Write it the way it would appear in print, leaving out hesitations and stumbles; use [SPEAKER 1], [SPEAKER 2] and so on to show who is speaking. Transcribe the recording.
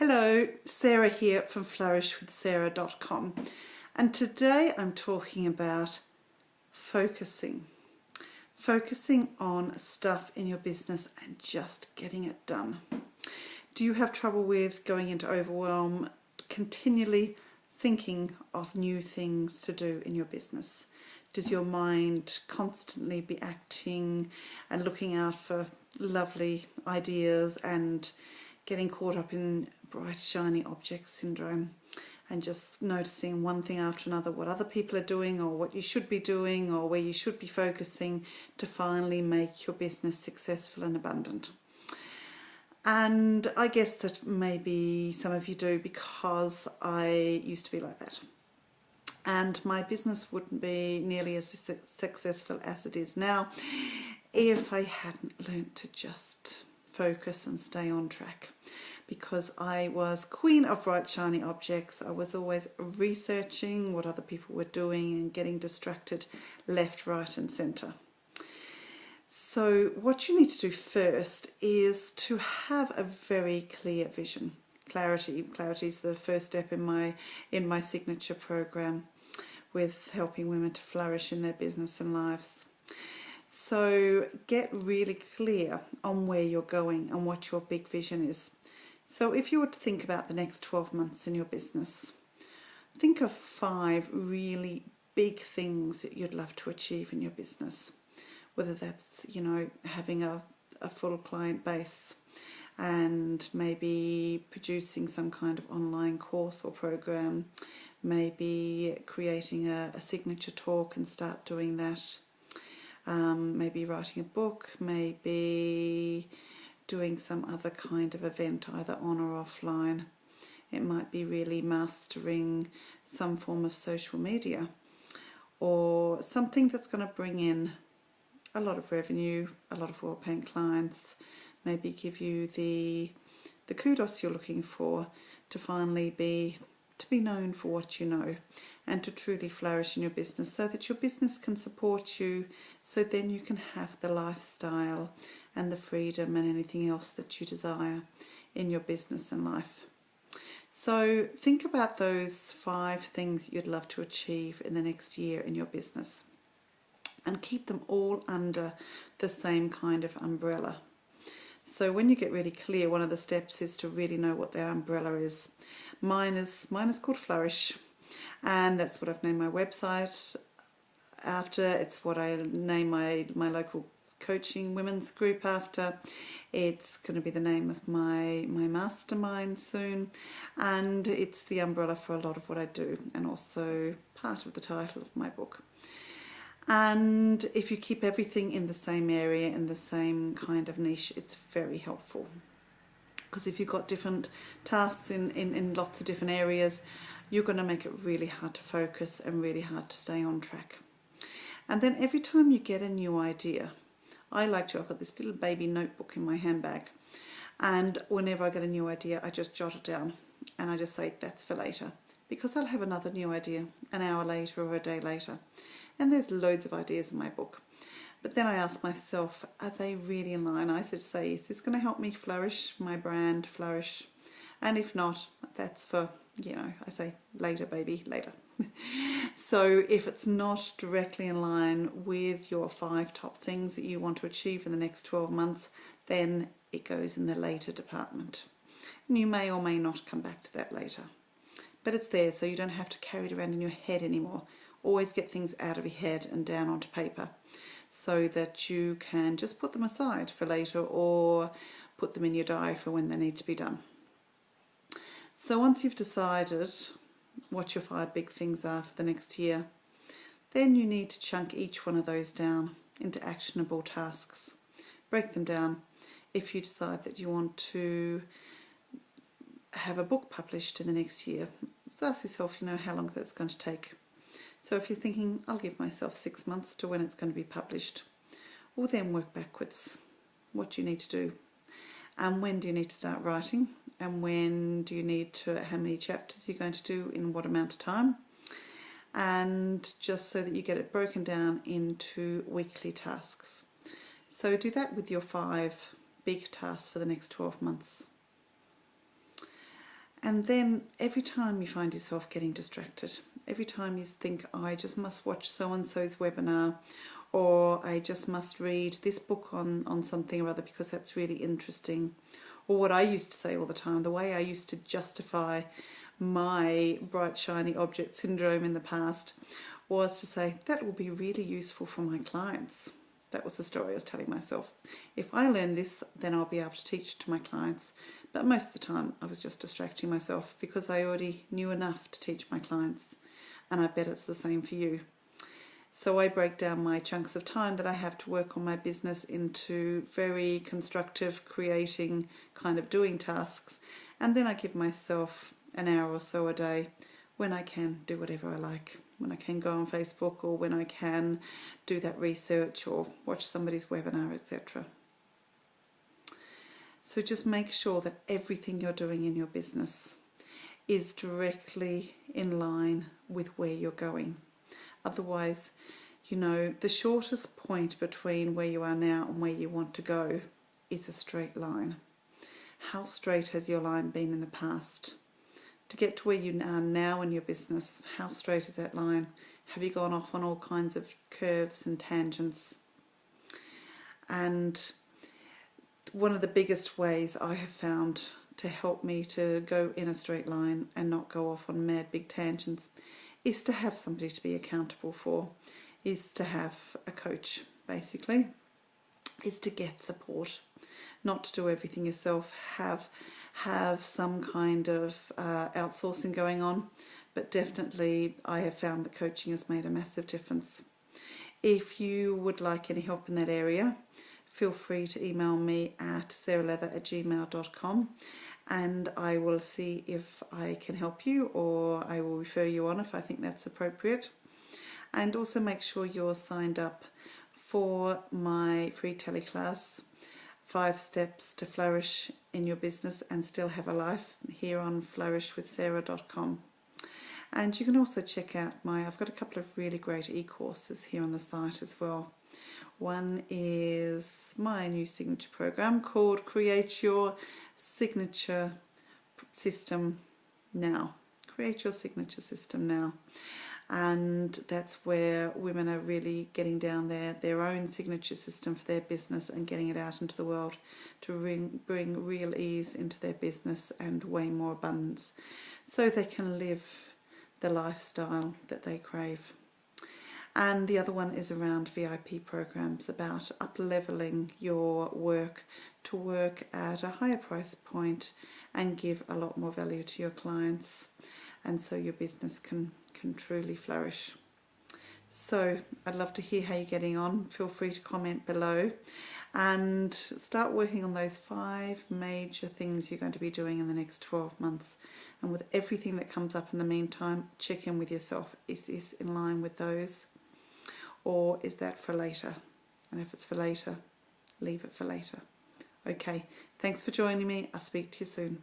[SPEAKER 1] Hello, Sarah here from flourishwithsarah.com, and today I'm talking about focusing on stuff in your business and just getting it done. Do you have trouble with going into overwhelm, continually thinking of new things to do in your business? Does your mind constantly be acting and looking out for lovely ideas and getting caught up in bright shiny object syndrome and just noticing one thing after another, what other people are doing or what you should be doing or where you should be focusing to finally make your business successful and abundant? And I guess that maybe some of you do, because I used to be like that. And my business wouldn't be nearly as successful as it is now if I hadn't learnt to just focus and stay on track, because I was queen of bright shiny objects. I was always researching what other people were doing and getting distracted left, right and centre. So what you need to do first is to have a very clear vision. Clarity is the first step in my signature program with helping women to flourish in their business and lives. So get really clear on where you're going and what your big vision is. So if you were to think about the next 12 months in your business, think of 5 really big things that you'd love to achieve in your business. Whether that's, having a full client base and maybe producing some kind of online course or program, maybe creating a signature talk and start doing that. Maybe writing a book, maybe doing some other kind of event, either on or offline. It might be really mastering some form of social media or something that's going to bring in a lot of revenue, a lot of well-paying clients, maybe give you the kudos you're looking for to finally be known for what you know and to truly flourish in your business, so that your business can support you, so then you can have the lifestyle and the freedom and anything else that you desire in your business and life. So think about those 5 things you'd love to achieve in the next year in your business and keep them all under the same kind of umbrella. So when you get really clear, one of the steps is to really know what that umbrella is. Mine is called Flourish, and that's what I've named my website after. It's what I name my local coaching women's group after. It's going to be the name of my mastermind soon, and it's the umbrella for a lot of what I do, and also part of the title of my book. And if you keep everything in the same area, in the same kind of niche, it's very helpful. Because if you've got different tasks in lots of different areas, you're going to make it really hard to focus and really hard to stay on track. And then every time you get a new idea, I've got this little baby notebook in my handbag, and whenever I get a new idea, I just jot it down and I just say that's for later, because I'll have another new idea an hour later or a day later. And there's loads of ideas in my book. But then I ask myself, are they really in line? I should say, is this going to help me flourish, my brand flourish? And if not, that's for, I say later, baby, later. So if it's not directly in line with your 5 top things that you want to achieve in the next 12 months, then it goes in the later department. And you may or may not come back to that later. But it's there, so you don't have to carry it around in your head anymore. Always get things out of your head and down onto paper, so that you can just put them aside for later or put them in your diary for when they need to be done. So once you've decided what your 5 big things are for the next year, then you need to chunk each one of those down into actionable tasks. Break them down. If you decide that you want to have a book published in the next year, so ask yourself, how long that's going to take. So if you're thinking, I'll give myself 6 months to when it's going to be published, well, then work backwards. What do you need to do? And when do you need to start writing? And when do you need to, how many chapters you're going to do in what amount of time? And just so that you get it broken down into weekly tasks. So do that with your 5 big tasks for the next 12 months. And then every time you find yourself getting distracted, every time you think, oh, I just must watch so-and-so's webinar, or I just must read this book on something or other because that's really interesting, or what I used to say all the time, the way I used to justify my bright shiny object syndrome in the past was to say that will be really useful for my clients. That was the story I was telling myself. If I learn this, then I'll be able to teach it to my clients. But most of the time I was just distracting myself because I already knew enough to teach my clients, and I bet it's the same for you. So I break down my chunks of time that I have to work on my business into very constructive, creating, kind of doing tasks, and then I give myself an hour or so a day when I can do whatever I like, when I can go on Facebook, or when I can do that research or watch somebody's webinar, etc. So just make sure that everything you're doing in your business is directly in line with where you're going. Otherwise, you know, the shortest point between where you are now and where you want to go is a straight line. How straight has your line been in the past? To get to where you are now in your business, how straight is that line? Have you gone off on all kinds of curves and tangents? And one of the biggest ways I have found to help me to go in a straight line and not go off on mad big tangents is to have somebody to be accountable for, is to have a coach, basically, is to get support, not to do everything yourself, have some kind of outsourcing going on, but definitely I have found that coaching has made a massive difference. If you would like any help in that area, feel free to email me at sarahleather@gmail.com, and I will see if I can help you, or I will refer you on if I think that's appropriate. And also make sure you're signed up for my free teleclass, 5 Steps to Flourish in Your Business and Still Have a Life, here on flourishwithsarah.com. And you can also check out I've got a couple of really great e-courses here on the site as well. One is my new signature program called Create Your Signature System Now. Create Your Signature System Now. And that's where women are really getting down their own signature system for their business and getting it out into the world to bring real ease into their business and way more abundance, so they can live the lifestyle that they crave. And the other one is around VIP programs, about up-leveling your work to work at a higher price point and give a lot more value to your clients, and so your business can truly flourish. So I'd love to hear how you're getting on. Feel free to comment below and start working on those 5 major things you're going to be doing in the next 12 months. And with everything that comes up in the meantime, check in with yourself. Is this in line with those? Or is that for later? And if it's for later, leave it for later. Okay, thanks for joining me. I'll speak to you soon.